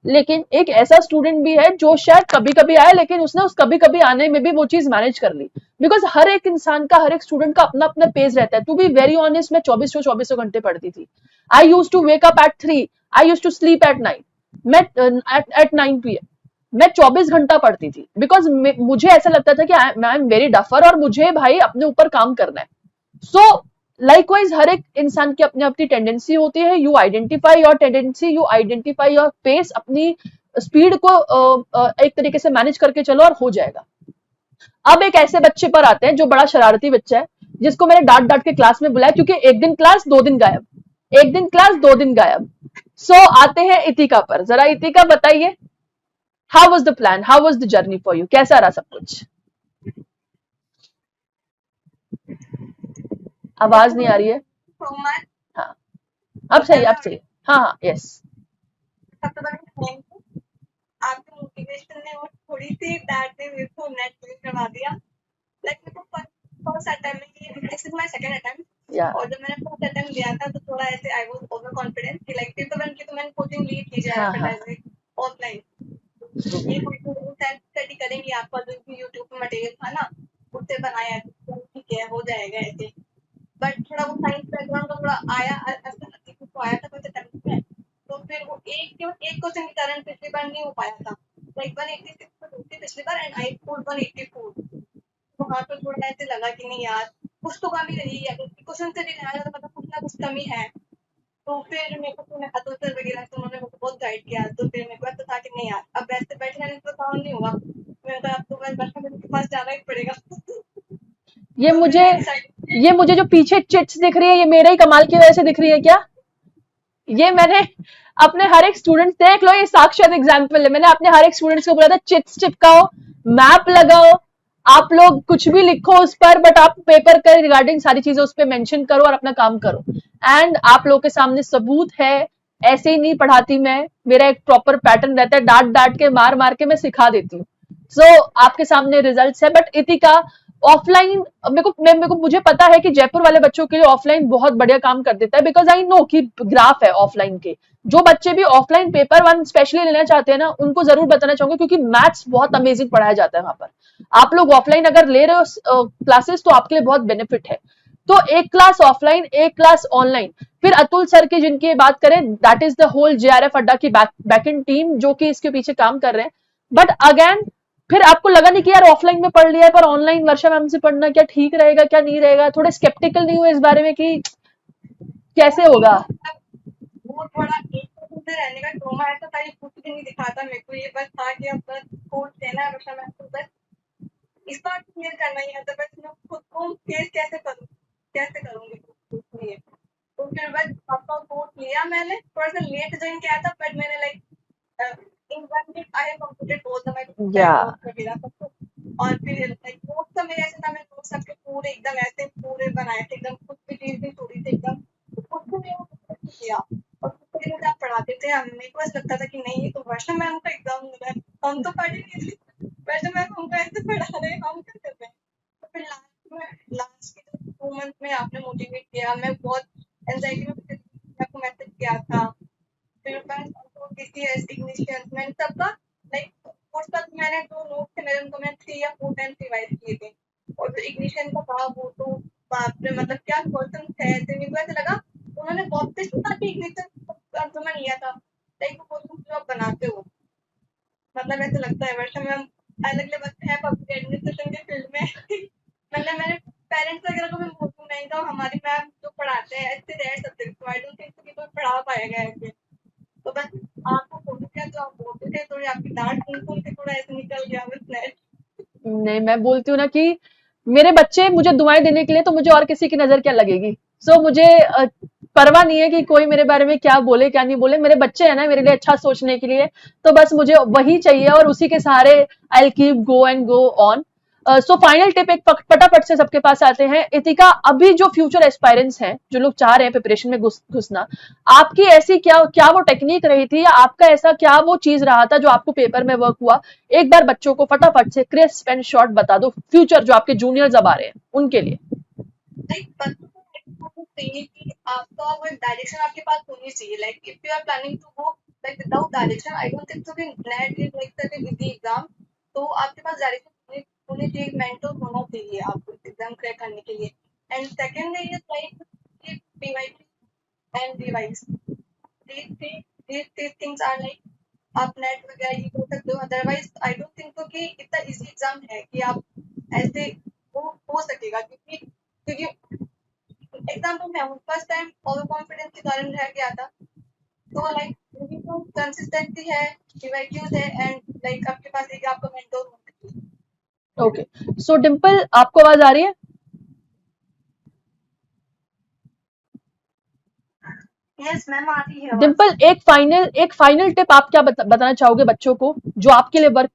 लेकिन एक ऐसा स्टूडेंट भी है जो शायद कभी कभी आए, लेकिन उसने उस कभी कभी आने में भी वो चीज मैनेज कर ली। बिकॉज हर एक इंसान का, हर एक स्टूडेंट का अपना अपना पेज रहता है। टू बी वेरी ऑनेस्ट, मैं 24 घंटे पढ़ती थी। I use to wake up at 3, I use to sleep at 9, मैं एट 9 PM मैं 24 घंटा पढ़ती थी। बिकॉज मुझे ऐसा लगता था कि आई एम वेरी डफर और मुझे भाई अपने ऊपर काम करना है। सो लाइकवाइज हर एक इंसान की अपनी अपनी टेंडेंसी होती है। You identify your tendency, you identify your pace, अपनी स्पीड को एक तरीके से मैनेज करके चलो और हो जाएगा। अब एक ऐसे बच्चे पर आते हैं जो बड़ा शरारती बच्चा है, जिसको मैंने डांट डांट के क्लास में बुलाया, क्योंकि एक दिन क्लास 2 दिन गायब, एक दिन क्लास 2 दिन गायब। सो आते हैं इतिका पर। जरा इतिका बताइए, how was the plan, how was the journey for you, कैसा रहा सब कुछ? आवाज नहीं आ रही है। so much. हाँ, अब सही, अब सही। हाँ हाँ, यस। सबसे बड़ा थैंक यू, आपके मोटिवेशन ने और थोड़ी सी डांट ने मेरे को नेट क्लियर करवा दिया। लाइक मेरे को फर्स्ट अटेम्प्ट में ये, this is my second attempt, या और जब मैंने फर्स्ट अटेम्प्ट दिया था तो थोड़ा ऐसे आई वाज ओवर कॉन्फिडेंट कि लाइक पेपर 1 की तो मैंने कोचिंग ली थी हाँ हाँ एडवर्टाइजिंग ऑफलाइन। ये कोचिंग सेल्फ स्टडी करेंगे, आपका जो भी यूट्यूब पे मटेरियल था ना उससे बनाया, तो ठीक है हो जाएगा ऐसे। बट थोड़ा वो साइंस बैकग्राउंड का थोड़ा आया, तो आया था फर्स्ट अटेम्प्ट में। तो फिर वो एक क्वेश्चन के कारण पिछली बार नहीं हो पाया था। लाइक 186 तो थी पिछली बार एंड आई स्कोर्ड 184। तो वहाँ पे थोड़ा ऐसे लगा कि नहीं यार, कुछ तो कमी रही है, अगर क्वेश्चन से भी नहीं आया तो मतलब कुछ ना कुछ कमी है। तो फिर मेरे को फिर अतुल सर वगैरह से उन्होंने मेरे को बहुत गाइड किया। तो फिर मेरे को ऐसा था कि नहीं यार, अब वैसे बैठे रहने से तो काम नहीं होगा, मैंने कहा अब तो बस वर्षा के पास जाना ही पड़ेगा। ये तो फिर मुझे मैं डिसाइड, ये मुझे जो पीछे चिट्स दिख रही है, ये मेरे ही कमाल की वजह से दिख रही है क्या? ये मैंने अपने हर एक स्टूडेंट, देख लो, ये साक्षात एग्जाम्पल है। मैंने अपने हर एक स्टूडेंट्स को बोला था चिट्स चिपकाओ, मैप लगाओ, आप लोग कुछ भी लिखो उस पर, बट आप पेपर के रिगार्डिंग सारी चीजें उस पर मेंशन करो और अपना काम करो। एंड आप लोगों के सामने सबूत है। ऐसे ही नहीं पढ़ाती मैं, मेरा एक प्रॉपर पैटर्न रहता है, डांट डांट के मार मार के मैं सिखा देती हूँ। सो आपके सामने रिजल्ट्स है। बट इतिका, ऑफलाइन मेरे को मुझे पता है कि जयपुर वाले बच्चों के लिए ऑफलाइन बहुत बढ़िया काम कर देता है। बिकॉज आई नो कि ग्राफ है ऑफलाइन के। जो बच्चे भी ऑफलाइन पेपर 1 स्पेशली लेना चाहते हैं ना, उनको जरूर बताना चाहूंगी, क्योंकि मैथ्स बहुत अमेजिंग पढ़ाया जाता है वहां पर। आप लोग ऑफलाइन अगर ले रहे हो क्लासेस, तो आपके लिए बहुत बेनिफिट है। तो एक क्लास ऑफलाइन, एक क्लास ऑनलाइन। फिर अतुल सर की जिनकी बात करें, that is the whole JRF Adda की बैक एंड टीम जो कि इसके पीछे काम कर रहे हैं। बट अगेन, फिर आपको लगा नहीं कि यार ऑफलाइन में पढ़ लिया है, पर ऑनलाइन वर्षा मैम से पढ़ना क्या ठीक रहेगा, क्या नहीं रहेगा? थोड़े स्केप्टिकल नहीं हुए इस बारे में कि कैसे होगा? वो थोड़ा एक तो से रहने का ट्रोमा ऐसा था, ये कुछ भी नहीं दिखाता मेरे को, ये बस था कि अब बस कोर्स लेना है वर्षा मैम को, बस इस बार क्लियर करना ही है। तो बस मैं खुद को फेस कैसे करूंगी कुछ नहीं है। तो फिर बस आपका कोर्स लिया मैंने, थोड़ा सा लेट ज्वाइन किया था, बट मैंने like in 1 week I have completed both the my या नोट्स वगैरह सब कुछ। और फिर लाइक नोट्स तो मेरे ऐसे था, मैं नोट्स सबके पूरे एकदम ऐसे पूरे बनाए थे, एकदम कुछ भी चीज नहीं छोड़ी थी एकदम, कुछ भी नहीं वो किया। और फिर मुझे आप पढ़ाते थे, मेरे को ऐसा लगता था कि नहीं ये तो वर्षा मैम का एग्जाम हो रहा है, हम तो पढ़ ही नहीं थे, वैसे मैम हमको ऐसे पढ़ा रहे हैं, हम क्या कर रहे हैं। तो फिर लास्ट के 2 मंथ में आपने मोटिवेट किया, मैं बहुत एंजाइटी में थी, आपको मैसेज किया था। फिर DCS, इग्निशन, मैंने सबका लाइक कोर्स तक मैंने जो नोट थे मेरे, उनको मैंने 3 या 4 टाइम्स रिवाइज किए थे। और जो इग्निशन का था वो तो बाप रे, मतलब क्या क्वेश्चन थे ऐसे, मेरे को ऐसा लगा उन्होंने वापस ना कि इग्निशन जो मैं लिया था, लाइक वो क्वेश्चन जो आप बनाते हो, मतलब ऐसा लगता है वर्षा मैम अलग लेवल पे है पब्लिक एडमिनिस्ट्रेशन के फील्ड में। मतलब मैंने पेरेंट्स वगैरह को भी बोलूँ नहीं, तो हमारी मैम जो पढ़ाते हैं ऐसे रेयर सब्जेक्ट, तो आई डोंट थिंक कि कोई पढ़ा पाएगा ऐसे। तो बस आपको बोलते थे, तो आप बोलते थे, थोड़ी आपकी डांट सुन के थोड़ा ऐसे निकल गया बस नेट। नहीं, मैं बोलती हूँ ना कि मेरे बच्चे मुझे दुआएं देने के लिए, तो मुझे और किसी की नजर क्या लगेगी? सो मुझे परवाह नहीं है कि कोई मेरे बारे में क्या बोले क्या नहीं बोले। मेरे बच्चे हैं ना मेरे लिए अच्छा सोचने के लिए, तो बस मुझे वही चाहिए और उसी के सहारे I keep go and go on. So final tip एक फटाफट से सबके पास आते हैं। इतिका, अभी जो फ्यूचर एस्पायरेंट्स हैं, जो लोग चाह रहे हैं प्रिपरेशन में घुसना, आपकी ऐसी क्या क्या वो टेक्निक रही थी, या आपका ऐसा क्या वो चीज रहा था जो आपको पेपर में वर्क हुआ? एक बार बच्चों को फटाफट से क्रिस्प एंड शॉर्ट बता दो, फ्यूचर जो आपके जूनियर्स अब आ रहे हैं उनके लिए। लाइक बच्चों को चाहिए कि आपका वो डायरेक्शन आपके पास होनी चाहिए। Like if you are planning to go like without direction, I don't think so कि NET is like such an easy exam. तो आपके पास डायरेक्शन होनी चाहिए, एक मेंटर होना चाहिए आपको एग्जाम क्रैक करने के लिए. And second is like PYQ and revise. these things are like आप नेट वगैरह ये कर सकते हो. अदरवाइज आई डोंट थिंक तो कि इतना इजी एग्जाम है कि आप ऐसे वो हो सकेगा, क्योंकि एग्जाम्पल मैं हूँ, फर्स्ट टाइम ओवर कॉन्फिडेंस के कारण रह गया था. तो लाइक कंसिस्टेंसी है, PYQs है, एंड लाइक आपके पास एक आपका मेंटोर होना चाहिए. ओके, सो डिम्पल आपको आवाज आ रही है? यस मैम, आ रही है आवाज. डिम्पल एक फाइनल टिप आप क्या बताना चाहोगे बच्चों को जो आपके लिए वर्क